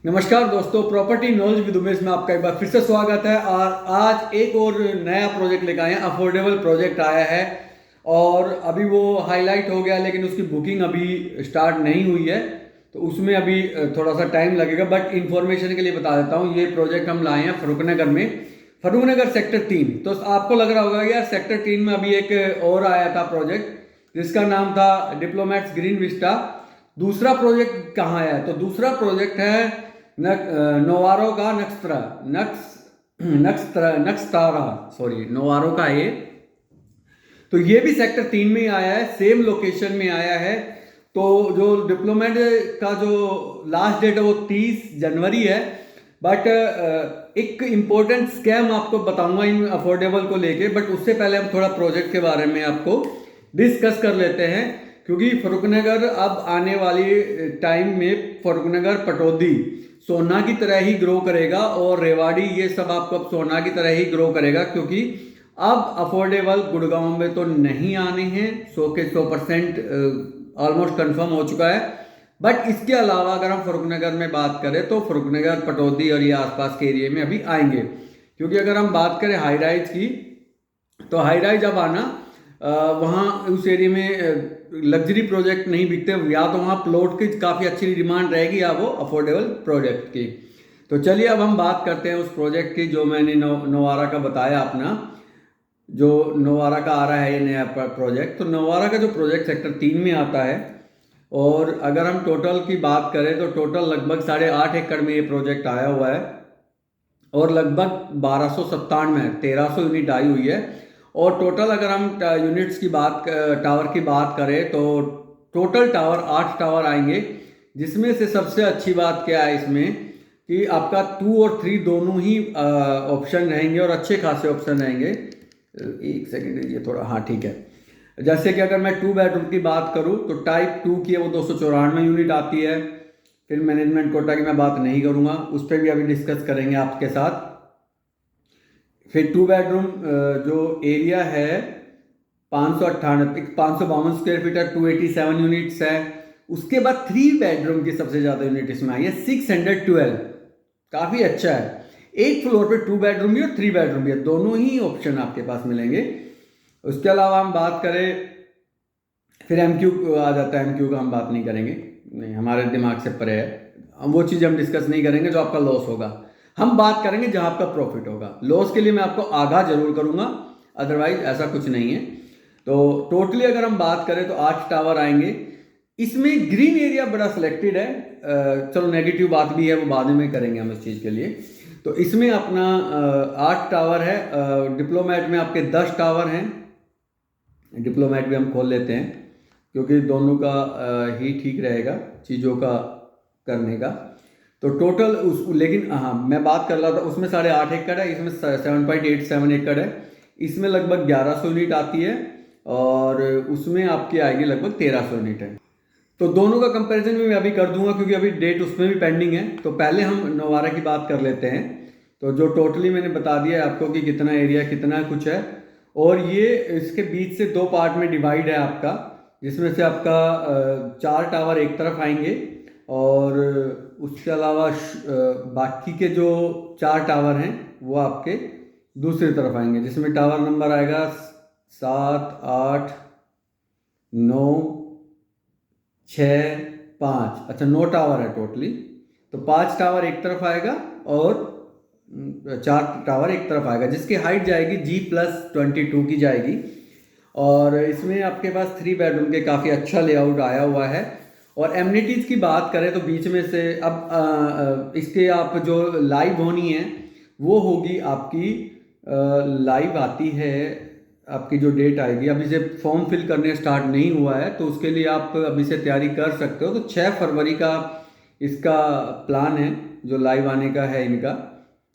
नमस्कार दोस्तों, property knowledge with Umesh में आपका एक बार फिर से स्वागत है। और आज एक और नया प्रोजेक्ट लेकर आए हैं। अफोर्डेबल प्रोजेक्ट आया है और अभी वो हाईलाइट हो गया, लेकिन उसकी बुकिंग अभी स्टार्ट नहीं हुई है, तो उसमें अभी थोड़ा सा टाइम लगेगा। बट इंफॉर्मेशन के लिए बता देता हूँ, ये प्रोजेक्ट हम लाए हैं फरुखनगर में, फरुखनगर सेक्टर 3। तो आपको लग रहा होगा यार, सेक्टर 3 में अभी एक और आया था प्रोजेक्ट जिसका नाम था डिप्लोमेट्स ग्रीन विस्टा। दूसरा प्रोजेक्ट कहाँ है? तो दूसरा प्रोजेक्ट है नोवारो का नक्सतारा, सॉरी, नोवारो का ये। तो ये भी सेक्टर 3 में ही आया है, सेम लोकेशन में आया है। तो जो डिप्लोमेट का जो लास्ट डेट है वो 30 जनवरी है। बट एक इम्पोर्टेंट स्कैम आपको बताऊंगा इन अफोर्डेबल को लेके, बट उससे पहले हम थोड़ा प्रोजेक्ट के बारे में आपको डिस्कस कर लेते हैं। क्योंकि फरुखनगर अब आने वाली टाइम में फरुखनगर पटौदी सोना की तरह ही ग्रो करेगा, और रेवाड़ी ये सब आपको अब सोना की तरह ही ग्रो करेगा। क्योंकि अब अफोर्डेबल गुड़गांव में तो नहीं आने हैं, 100 के 100% ऑलमोस्ट कंफर्म हो चुका है। बट इसके अलावा अगर हम फरुखनगर में बात करें तो फरुखनगर, पटौदी और ये आसपास के एरिया में अभी आएंगे। क्योंकि अगर हम बात करें हाई राइज की, तो हाई राइज अब आना वहाँ उस एरिया में लग्जरी प्रोजेक्ट नहीं बिकते, या तो वहाँ प्लॉट की काफ़ी अच्छी डिमांड रहेगी या वो अफोर्डेबल प्रोजेक्ट की। तो चलिए अब हम बात करते हैं उस प्रोजेक्ट की जो मैंने नोवारा का बताया अपना, जो नोवारा का आ रहा है ये नया प्रोजेक्ट। तो नोवारा का जो प्रोजेक्ट सेक्टर 3 में आता है, और अगर हम टोटल की बात करें तो टोटल लगभग 8.5 एकड़ में ये प्रोजेक्ट आया हुआ है, और लगभग 1300 यूनिट आई हुई है। और टोटल अगर हम यूनिट्स की बात, टावर की बात करें तो टोटल टावर 8 टावर आएंगे। जिसमें से सबसे अच्छी बात क्या है इसमें कि आपका 2 और 3 दोनों ही ऑप्शन रहेंगे, और अच्छे खासे ऑप्शन रहेंगे। एक सेकेंड, ये थोड़ा, हाँ ठीक है। जैसे कि अगर मैं 2 बेडरूम की बात करूं तो टाइप 2 की है वो 294 यूनिट आती है। फिर मैनेजमेंट कोटा की मैं बात नहीं करूंगा, उस पर भी अभी डिस्कस करेंगे आपके साथ। फिर 2 बेडरूम जो एरिया है 552 स्क्वायर फीट है, 287 यूनिट्स है। उसके बाद 3 बेडरूम की सबसे ज़्यादा यूनिट इसमें आई है, 612, काफ़ी अच्छा है। एक फ्लोर पे 2 बेडरूम भी और 3 बेडरूम भी है, दोनों ही ऑप्शन आपके पास मिलेंगे। उसके अलावा हम बात करें, फिर एमक्यू आ जाता है, एमक्यू का हम बात नहीं करेंगे, नहीं हमारे दिमाग से परे है, वो चीज़ हम डिस्कस नहीं करेंगे जो आपका लॉस होगा। हम बात करेंगे जहां आपका प्रॉफिट होगा। लॉस के लिए मैं आपको आगाह जरूर करूंगा, अदरवाइज ऐसा कुछ नहीं है। तो टोटली अगर हम बात करें तो 8 टावर आएंगे। इसमें ग्रीन एरिया बड़ा सिलेक्टेड है, चलो नेगेटिव बात भी है, वो बाद में करेंगे हम इस चीज़ के लिए। तो इसमें अपना 8 टावर है। डिप्लोमेट में आपके 10 टावर हैं। डिप्लोमेट भी हम खोल लेते हैं क्योंकि दोनों का ही ठीक रहेगा चीज़ों का करने का। तो टोटल लेकिन हाँ, मैं बात कर रहा था उसमें 8.5 एकड़ है, इसमें 7.87 एकड़ है। इसमें लगभग 1100 यूनिट आती है, और उसमें आपकी आएगी लगभग 1300 यूनिट है। तो दोनों का कंपैरिजन भी मैं अभी कर दूंगा क्योंकि अभी डेट उसमें भी पेंडिंग है। तो पहले हम नोवारा की बात कर लेते हैं। तो जो टोटली मैंने बता दिया है आपको कि कितना एरिया कितना कुछ है, और ये इसके बीच से 2 पार्ट में डिवाइड है आपका, जिसमें से आपका 4 टावर एक तरफ आएंगे, और उसके अलावा बाकी के जो 4 टावर हैं वो आपके दूसरी तरफ आएंगे, जिसमें टावर नंबर आएगा 7, 8, 9, 6, 5। अच्छा, 9 टावर है टोटली। तो 5 टावर एक तरफ आएगा और 4 टावर एक तरफ आएगा, जिसकी हाइट जाएगी G+22 की जाएगी। और इसमें आपके पास 3 बेडरूम के काफ़ी अच्छा लेआउट आया हुआ है। और एमिनिटीज़ की बात करें तो बीच में से अब इसके आप जो लाइव होनी है वो होगी आपकी, लाइव आती है आपकी जो डेट आएगी, अभी से फॉर्म फिल करने स्टार्ट नहीं हुआ है, तो उसके लिए आप अभी से तैयारी कर सकते हो। तो 6 फरवरी का इसका प्लान है जो लाइव आने का है इनका,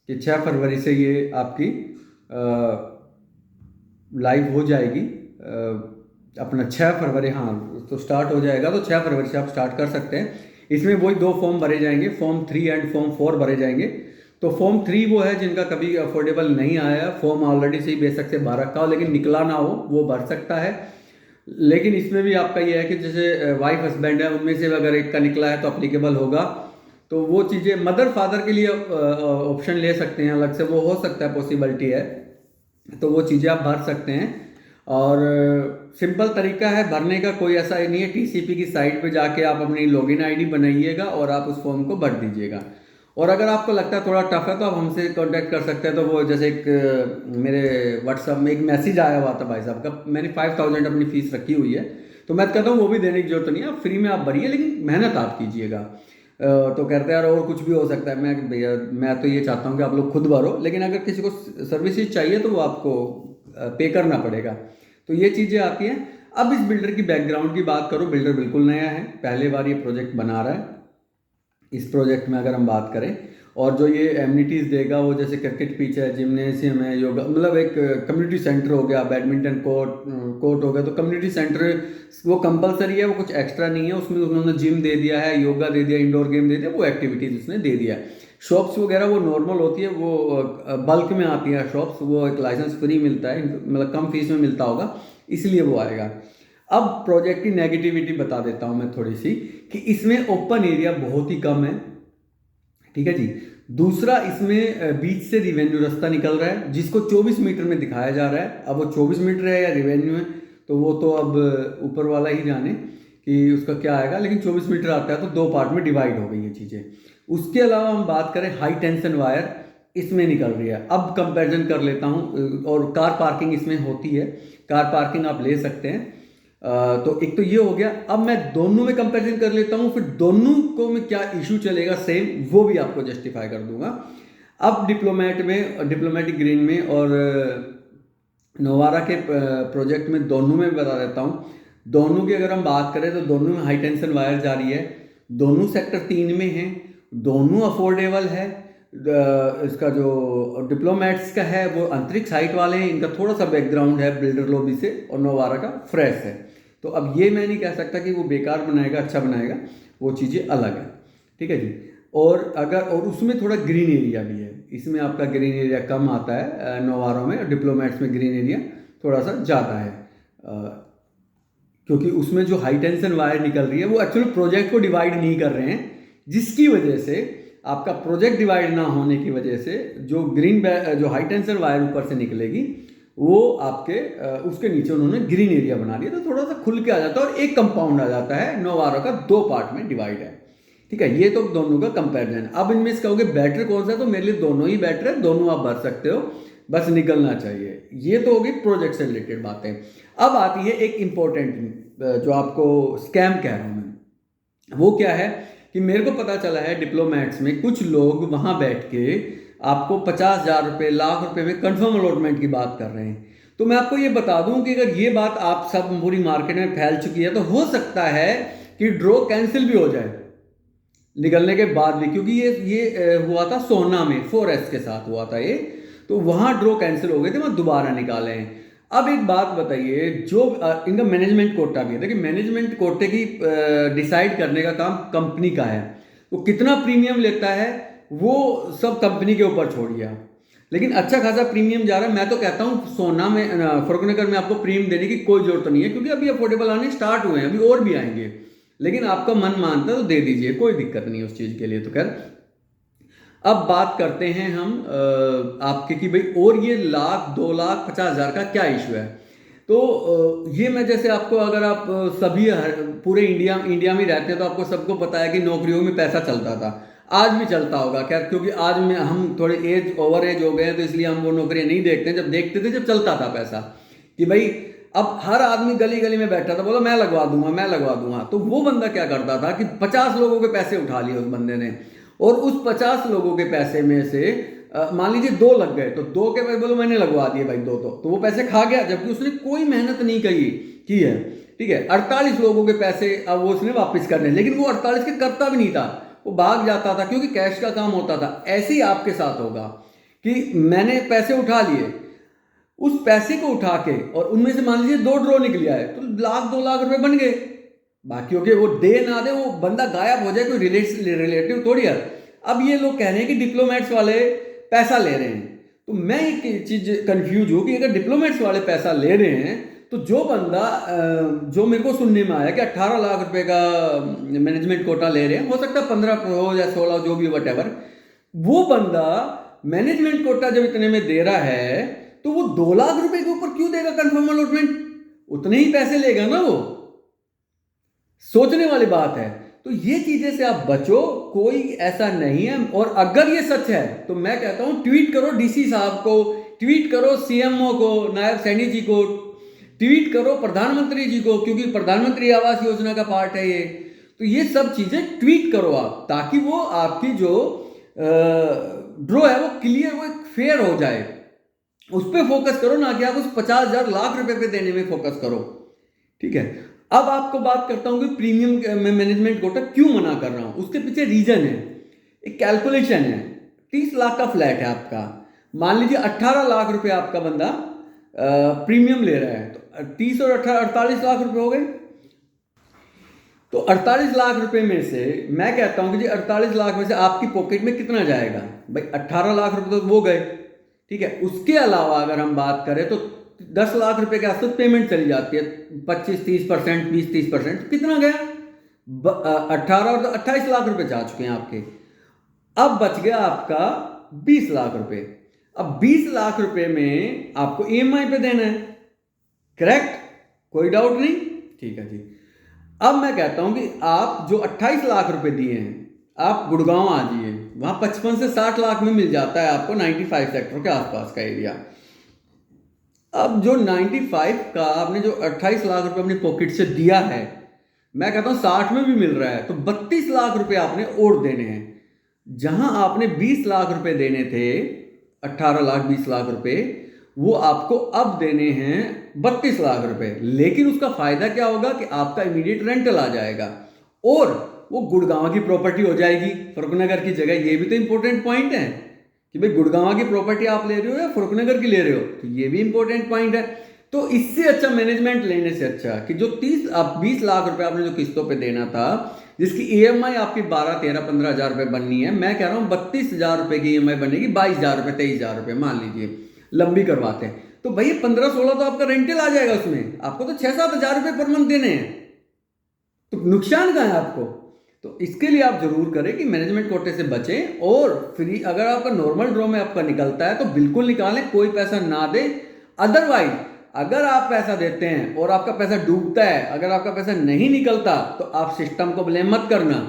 कि 6 फरवरी से ये आपकी लाइव हो जाएगी। अपना 6 फरवरी, हाँ, तो स्टार्ट हो जाएगा। तो 6 फरवरी से आप स्टार्ट कर सकते हैं। इसमें वही 2 फॉर्म भरे जाएंगे, फॉर्म 3 एंड फॉर्म 4 भरे जाएंगे। तो फॉर्म 3 वो है जिनका कभी अफोर्डेबल नहीं आया, फॉर्म ऑलरेडी से ही बेशक से 12 का हो लेकिन निकला ना हो, वो भर सकता है। लेकिन इसमें भी आपका ये है कि जैसे वाइफ हस्बैंड है, उनमें से अगर एक का निकला है तो अप्लीकेबल होगा। तो वो चीज़ें मदर फादर के लिए ऑप्शन ले सकते हैं अलग से, वो हो सकता है, पॉसिबिलिटी है, तो वो चीज़ें आप भर सकते हैं। और सिंपल तरीका है भरने का, कोई ऐसा नहीं है। टीसीपी की साइट पे जाके आप अपनी लॉगिन आईडी बनाइएगा और आप उस फॉर्म को भर दीजिएगा। और अगर आपको लगता है थोड़ा टफ है तो आप हमसे कांटेक्ट कर सकते हैं। तो वो जैसे एक मेरे व्हाट्सएप में एक मैसेज आया हुआ था भाई साहब का, मैंने 5000 अपनी फीस रखी हुई है, तो मैं कहता हूँ वो भी देने की जरूरत नहीं है, आप फ्री में आप भरिए, लेकिन मेहनत आप कीजिएगा। तो कहते हैं यार और कुछ भी हो सकता है, मैं भैया मैं तो ये चाहता हूँ कि आप लोग खुद भरो, लेकिन अगर किसी को सर्विसेज चाहिए तो वो आपको पे करना पड़ेगा। तो ये चीज़ें आती हैं। अब इस बिल्डर की बैकग्राउंड की बात करो, बिल्डर बिल्कुल नया है, पहले बार ये प्रोजेक्ट बना रहा है। इस प्रोजेक्ट में अगर हम बात करें, और जो ये एमिनिटीज़ देगा वो जैसे क्रिकेट पिच है, जिम्नेशियम है, योगा, मतलब एक कम्युनिटी सेंटर हो गया, बैडमिंटन कोर्ट हो गया, तो कम्युनिटी सेंटर वो कंपलसरी है, वो कुछ एक्स्ट्रा नहीं है उसमें। उन्होंने जिम दे दिया है, योगा दे दिया, इंडोर गेम दे दिया, वो एक्टिविटीज़ उसने दे दिया है। शॉप्स वगैरह वो नॉर्मल होती है, वो बल्क में आती है शॉप्स, वो एक लाइसेंस फ्री मिलता है, मतलब कम फीस में मिलता होगा, इसलिए वो आएगा। अब प्रोजेक्ट की नेगेटिविटी बता देता हूँ मैं थोड़ी सी, कि इसमें ओपन एरिया बहुत ही कम है, ठीक है जी। दूसरा, इसमें बीच से रिवेन्यू रास्ता निकल रहा है, जिसको 24 मीटर में दिखाया जा रहा है। अब वो 24 मीटर है या रिवेन्यू है, तो वो तो अब ऊपर वाला ही जाने कि उसका क्या आएगा, लेकिन 24 मीटर आता है तो दो पार्ट में डिवाइड हो गई ये चीज़ें। उसके अलावा हम बात करें, हाई टेंशन वायर इसमें निकल रही है। अब कंपैरिजन कर लेता हूँ, और कार पार्किंग इसमें होती है, कार पार्किंग आप ले सकते हैं। तो एक तो ये हो गया। अब मैं दोनों में कंपैरिजन कर लेता हूँ, फिर दोनों को में क्या इशू चलेगा सेम, वो भी आपको जस्टिफाई कर दूंगा। अब डिप्लोमेटिक ग्रीन में और नोवारा के प्रोजेक्ट में, दोनों में बता देता हूँ। दोनों की अगर हम बात करें तो दोनों में हाई टेंशन वायर जा रही है, दोनों सेक्टर 3 में है, दोनों अफोर्डेबल है। इसका जो डिप्लोमेट्स का है वो अंतरिक्ष हाइट वाले हैं, इनका थोड़ा सा बैकग्राउंड है बिल्डर लॉबी से, और नोवारा का फ्रेश है। तो अब ये मैं नहीं कह सकता कि वो बेकार बनाएगा अच्छा बनाएगा, वो चीज़ें अलग है, ठीक है जी। और अगर और उसमें थोड़ा ग्रीन एरिया भी है, इसमें आपका ग्रीन एरिया कम आता है नोवारों में, और डिप्लोमेट्स में ग्रीन एरिया थोड़ा सा ज़्यादा है, क्योंकि उसमें जो हाई टेंशन वायर निकल रही है वो एक्चुअली प्रोजेक्ट को डिवाइड नहीं कर रहे हैं, जिसकी वजह से आपका प्रोजेक्ट डिवाइड ना होने की वजह से जो हाई टेंशन वायर ऊपर से निकलेगी वो आपके उसके नीचे उन्होंने ग्रीन एरिया बना दिया, तो थोड़ा सा खुल के आ जाता है और एक कंपाउंड आ जाता है। नोवारो का 2 पार्ट में डिवाइड है, ठीक है। ये तो दोनों का कंपैरिजन। अब इनमें से कहोगे बेटर कौन सा है, तो मेरे लिए दोनों ही बेटर है, दोनों आप भर सकते हो, बस निकलना चाहिए। ये तो होगी प्रोजेक्ट से रिलेटेड बातें। अब आती है एक इंपॉर्टेंट, जो आपको स्कैम कह रहा हूं मैं, वो क्या है कि मेरे को पता चला है डिप्लोमेट्स में कुछ लोग वहां बैठ के आपको 50,000 रुपये, लाख रुपए में कंफर्म अलॉटमेंट की बात कर रहे हैं। तो मैं आपको ये बता दूं कि अगर ये बात आप सब पूरी मार्केट में फैल चुकी है, तो हो सकता है कि ड्रॉ कैंसिल भी हो जाए निकलने के बाद भी, क्योंकि ये हुआ था सोना में 4S के साथ हुआ था ये, तो वहां ड्रॉ कैंसिल हो गए थे, वहां दोबारा निकाले हैं। अब एक बात बताइए, जो इनका मैनेजमेंट कोटा भी है, देखिए मैनेजमेंट कोटे की डिसाइड करने का काम कंपनी का है, वो कितना प्रीमियम लेता है वो सब कंपनी के ऊपर छोड़िए आप, लेकिन अच्छा खासा प्रीमियम जा रहा है। मैं तो कहता हूँ सोना में, फरुखनगर में आपको प्रीमियम देने की कोई जरूरत नहीं है, क्योंकि अभी अफोर्डेबल आने स्टार्ट हुए हैं, अभी और भी आएंगे, लेकिन आपका मन मानता है तो दे दीजिए, कोई दिक्कत नहीं है उस चीज़ के लिए। तो खैर अब बात करते हैं हम आपके कि भाई और ये लाख 2,50,000 का क्या इशू है। तो ये मैं जैसे आपको, अगर आप सभी पूरे इंडिया में रहते हैं तो आपको सबको पता है कि नौकरियों में पैसा चलता था, आज भी चलता होगा खैर, क्योंकि आज में हम थोड़े ओवर एज हो गए हैं, तो इसलिए हम वो नौकरियां नहीं देखते हैं। जब देखते थे जब चलता था पैसा, कि भाई अब हर आदमी गली गली में बैठा था, बोला मैं लगवा दूंगा मैं लगवा दूंगा, तो वो बंदा क्या करता था कि 50 लोगों के पैसे उठा लिए उस बंदे ने, और उस 50 लोगों के पैसे में से मान लीजिए 2 लग गए, तो 2 के पैसे बोलो मैंने लगवा दिए भाई 2, तो वो पैसे खा गया, जबकि उसने कोई मेहनत नहीं की है, ठीक है। 48 लोगों के पैसे अब वो उसने वापस करने, लेकिन वो 48 के करता भी नहीं था, वो भाग जाता था, क्योंकि कैश का काम होता था। ऐसे ही आपके साथ होगा कि मैंने पैसे उठा लिए, उस पैसे को उठा के और उनमें से मान लीजिए 2 ड्रॉ निकल आए, तो लाख 2 लाख रुपए बन गए। बाकियों के वो दे ना दे, वो बंदा गायब हो जाए, कोई रिलेटिव थोड़ी है। अब ये लोग कह रहे हैं कि डिप्लोमेट्स वाले पैसा ले रहे हैं, तो मैं एक चीज कंफ्यूज हूं कि अगर डिप्लोमेट्स वाले पैसा ले रहे हैं तो जो बंदा जो मेरे को सुनने में आया कि 18 लाख रुपए का मैनेजमेंट कोटा ले रहे हैं, हो सकता है 15 हो या 16 जो भी वटेवर, वो बंदा मैनेजमेंट कोटा जब इतने में दे रहा है तो वो 2 लाख रुपए के ऊपर क्यों देगा कंफर्म अलॉटमेंट? उतने ही पैसे लेगा ना वो। सोचने वाली बात है। तो ये चीजें से आप बचो, कोई ऐसा नहीं है। और अगर ये सच है तो मैं कहता हूं ट्वीट करो डीसी साहब को, ट्वीट करो सीएमओ को, नायब सैनी जी को, ट्वीट करो प्रधानमंत्री जी को, क्योंकि प्रधानमंत्री आवास योजना का पार्ट है ये। तो ये सब चीजें ट्वीट करो आप, ताकि वो आपकी जो ड्रॉ है वो क्लियर, वो फेयर हो जाए। उस पर फोकस करो, ना कि आप उस 50,000 लाख रुपए पे देने में फोकस करो। ठीक है। अब आपको बात करता हूं कि प्रीमियम मैनेजमेंट कोटा क्यों मना कर रहा हूं। उसके पीछे रीजन है, एक कैलकुलेशन है। 30 लाख का फ्लैट है आपका, मान लीजिए 18 लाख रुपए आपका बंदा प्रीमियम ले रहा है, तो 30 और 18 48 लाख रुपए हो गए। तो 48 लाख रुपए में से मैं कहता हूं कि जी 48 लाख में से आपकी पॉकेट में कितना जाएगा भाई? 18 लाख रुपए तो वो गए। ठीक है। उसके अलावा अगर हम बात करें तो 10 लाख रुपए के आसपास पेमेंट चली जाती है, 25-30%, 20-30%। कितना गया? 18 और 28 लाख रुपए जा चुके हैं आपके। अब बच गया आपका 20 लाख रुपए। अब 20 लाख रुपए में आपको ईएमआई पे देना है, करेक्ट? कोई डाउट नहीं? ठीक है जी। अब मैं कहता हूं कि आप जो 28 लाख रुपए दिए हैं, आप गुड़गांव आ जाइए, वहां 55 से 60 लाख में मिल जाता है आपको 95 सेक्टर के आसपास का एरिया। अब जो 95 का आपने जो 28 लाख रुपए अपनी पॉकेट से दिया है, मैं कहता हूं 60 में भी मिल रहा है, तो 32 लाख रुपए आपने और देने हैं। जहां आपने 20 लाख रुपए देने थे, 18 लाख 20 लाख रुपए, वो आपको अब देने हैं 32 लाख रुपए। लेकिन उसका फायदा क्या होगा कि आपका इमीडिएट रेंटल आ जाएगा और वो गुड़गांव की प्रॉपर्टी हो जाएगी, फरुखनगर की जगह। ये भी तो इंपॉर्टेंट पॉइंट है कि भाई गुड़गांव की प्रॉपर्टी आप ले रहे हो या फरुखनगर की ले रहे हो, तो ये भी इंपॉर्टेंट पॉइंट है। तो इससे अच्छा मैनेजमेंट लेने से अच्छा कि जो 20 लाख रुपए आपने जो किस्तों पे देना था, जिसकी ईएमआई आपकी 12, 13, 15 हजार रुपए बननी है, मैं कह रहा हूं 32,000 रुपए की ईएमआई बनेगी, 22,000 रुपए, 23,000 रुपए मान लीजिए, लंबी करवाते हैं तो भाई 15-16 तो आपका रेंटल आ जाएगा उसमें। आपको तो 6-7 हजार रुपए पर मंथ देने हैं, तो नुकसान कहां है आपको? तो इसके लिए आप जरूर करें कि मैनेजमेंट कोटे से बचें। और फ्री अगर आपका नॉर्मल ड्रॉ में आपका निकलता है तो बिल्कुल निकालें, कोई पैसा ना दे। अदरवाइज अगर आप पैसा देते हैं और आपका पैसा डूबता है, अगर आपका पैसा नहीं निकलता, तो आप सिस्टम को ब्लेम मत करना,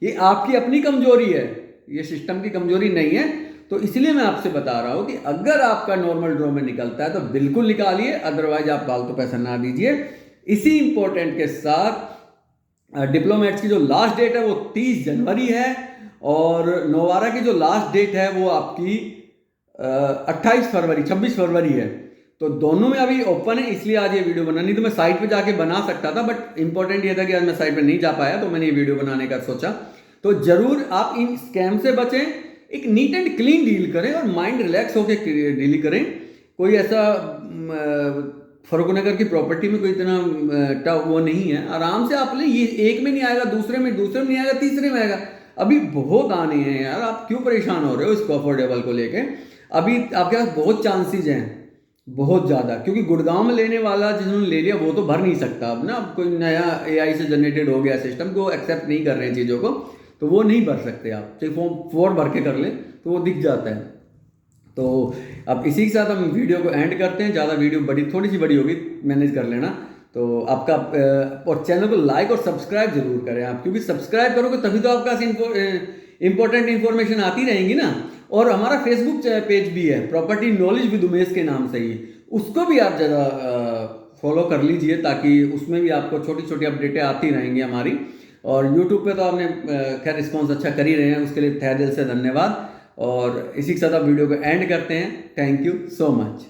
ये आपकी अपनी कमजोरी है, ये सिस्टम की कमजोरी नहीं है। तो इसलिए मैं आपसे बता रहा हूं कि अगर आपका नॉर्मल ड्रॉ में निकलता है तो बिल्कुल निकालिए, अदरवाइज आप फालतू पैसा ना दीजिए। इसी इंपॉर्टेंट के साथ डिप्लोमेट्स की जो लास्ट डेट है वो 30 जनवरी है और नोवारा की जो लास्ट डेट है वो आपकी 26 फरवरी है। तो दोनों में अभी ओपन है, इसलिए आज ये वीडियो बना, नहीं तो मैं साइट पे जाके बना सकता था, बट इंपॉर्टेंट ये था कि आज मैं साइट पे नहीं जा पाया, तो मैंने ये वीडियो बनाने का सोचा। तो जरूर आप इन स्कैम से बचें, एक नीट एंड क्लीन डील करें और माइंड रिलैक्स होकर डील करें। कोई ऐसा फरुखनगर की प्रॉपर्टी में कोई इतना टफ वो नहीं है, आराम से आप ले, ये एक में नहीं आएगा, दूसरे में नहीं आएगा, तीसरे में आएगा। अभी बहुत आने हैं यार, आप क्यों परेशान हो रहे हो इसको अफोर्डेबल को लेके? अभी आपके पास बहुत चांसेस हैं, बहुत ज़्यादा, क्योंकि गुड़गांव में लेने वाला जिन्होंने ले लिया वो तो भर नहीं सकता अब ना। अब कोई नया AI से जनरेटेड हो गया सिस्टम, को एक्सेप्ट नहीं कर रहे हैं चीज़ों को, तो वो नहीं भर सकते। आप चाहे फॉर्म भर के कर ले तो वो दिख जाता है। तो अब इसी के साथ हम वीडियो को एंड करते हैं। ज़्यादा वीडियो थोड़ी सी बड़ी होगी, मैनेज कर लेना। तो आपका और चैनल को लाइक और सब्सक्राइब जरूर करें आप, क्योंकि सब्सक्राइब करोगे तभी तो आपका इंपॉर्टेंट इन्फॉर्मेशन आती रहेंगी ना। और हमारा फेसबुक पेज भी है, प्रॉपर्टी नॉलेज विद उमेश के नाम से ही, उसको भी आप ज़रा फॉलो कर लीजिए, ताकि उसमें भी आपको छोटी छोटी अपडेटें आती रहेंगी हमारी। और यूट्यूब पे तो आपने खैर रिस्पॉन्स अच्छा कर ही रहे हैं, उसके लिए तहे दिल से धन्यवाद। और इसी के साथ आप वीडियो को एंड करते हैं। Thank you so much.